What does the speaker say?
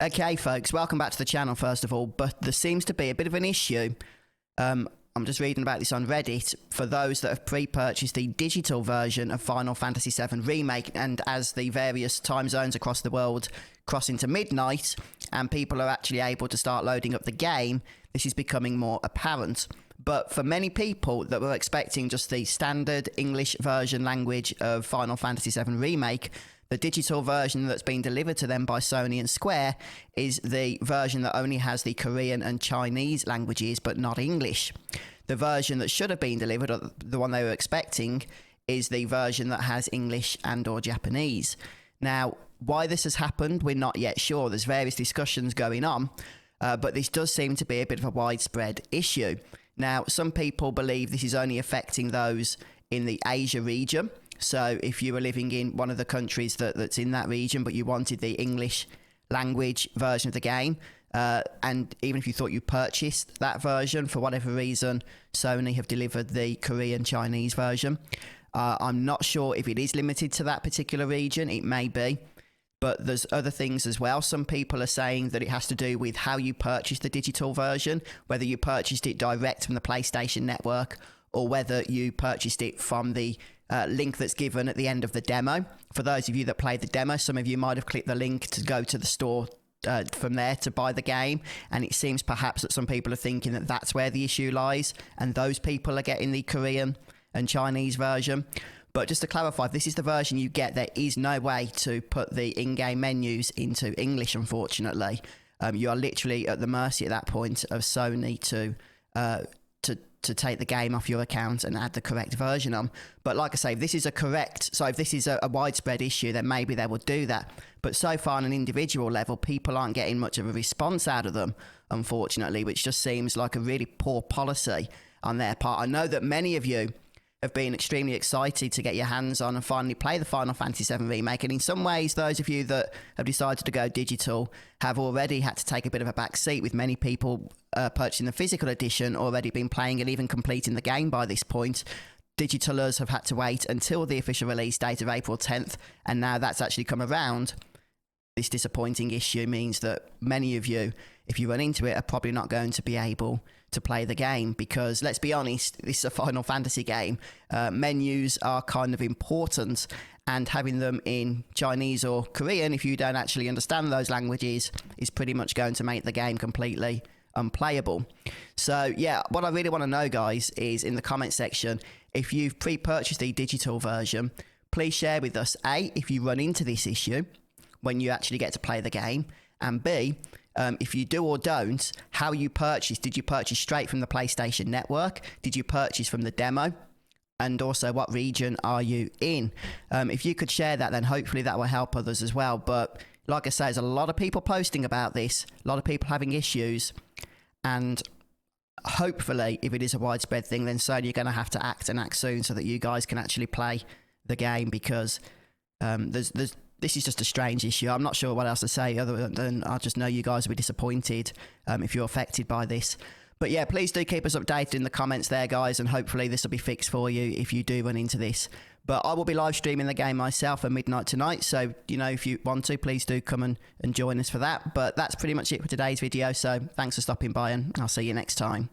Okay, folks, welcome back to the channel, first of all, but there seems to be a bit of an issue. I'm just reading about this on Reddit. For those that have pre-purchased the digital version of Final Fantasy VII Remake, and as the various time zones across the world cross into midnight, and people are actually able to start loading up the game, this is becoming more apparent. But for many people that were expecting just the standard English version language of Final Fantasy VII Remake, the digital version that's been delivered to them by Sony and Square is the version that only has the Korean and Chinese languages, but not English. The version that should have been delivered, or the one they were expecting, is the version that has English and or Japanese. Now, why this has happened, we're not yet sure. There's various discussions going on, but this does seem to be a bit of a widespread issue. Now, some people believe this is only affecting those in the Asia region. So if you were living in one of the countries that's in that region, but you wanted the English language version of the game, and even if you thought you purchased that version, for whatever reason, Sony have delivered the Korean Chinese version. I'm not sure if it is limited to that particular region. It may be. But there's other things as well. Some people are saying that it has to do with how you purchased the digital version, whether you purchased it direct from the PlayStation Network or whether you purchased it from the link that's given at the end of the demo. For those of you that played the demo, some of you might have clicked the link to go to the store from there to buy the game, and it seems perhaps that some people are thinking that that's where the issue lies, and those people are getting the Korean and Chinese version. But just to clarify, if this is the version you get, there is no way to put the in-game menus into English, unfortunately. You are literally at the mercy at that point of Sony to take the game off your account and add the correct version on. But like I say, if this is if this is a widespread issue, then maybe they will do that. But so far on an individual level, people aren't getting much of a response out of them, unfortunately, which just seems like a really poor policy on their part. I know that many of you have been extremely excited to get your hands on and finally play the Final Fantasy VII Remake. And in some ways, those of you that have decided to go digital have already had to take a bit of a back seat, with many people purchasing the physical edition, already been playing and even completing the game by this point. Digitalers have had to wait until the official release date of April 10th, and now that's actually come around. This disappointing issue means that many of you, if you run into it, are probably not going to be able to play the game, because let's be honest, this is a Final Fantasy game. Menus are kind of important, and having them in Chinese or Korean, if you don't actually understand those languages, is pretty much going to make the game completely unplayable. So yeah, what I really want to know, guys, is in the comment section, if you've pre-purchased the digital version, please share with us, A, if you run into this issue when you actually get to play the game, and B, if you do or don't, how you purchased. Did you purchase straight from the PlayStation Network? Did you purchase from the demo? And also, what region are you in? If you could share that, then hopefully that will help others as well. But like I say, there's a lot of people posting about this, a lot of people having issues, and hopefully, if it is a widespread thing, then Sony are going to have to act soon so that you guys can actually play the game, because this is just a strange issue. I'm not sure what else to say other than I just know you guys will be disappointed if you're affected by this. But yeah, please do keep us updated in the comments there, guys, and hopefully this will be fixed for you if you do run into this. But I will be live streaming the game myself at midnight tonight, so, you know, if you want to, please do come and join us for that. But that's pretty much it for today's video, so thanks for stopping by, and I'll see you next time.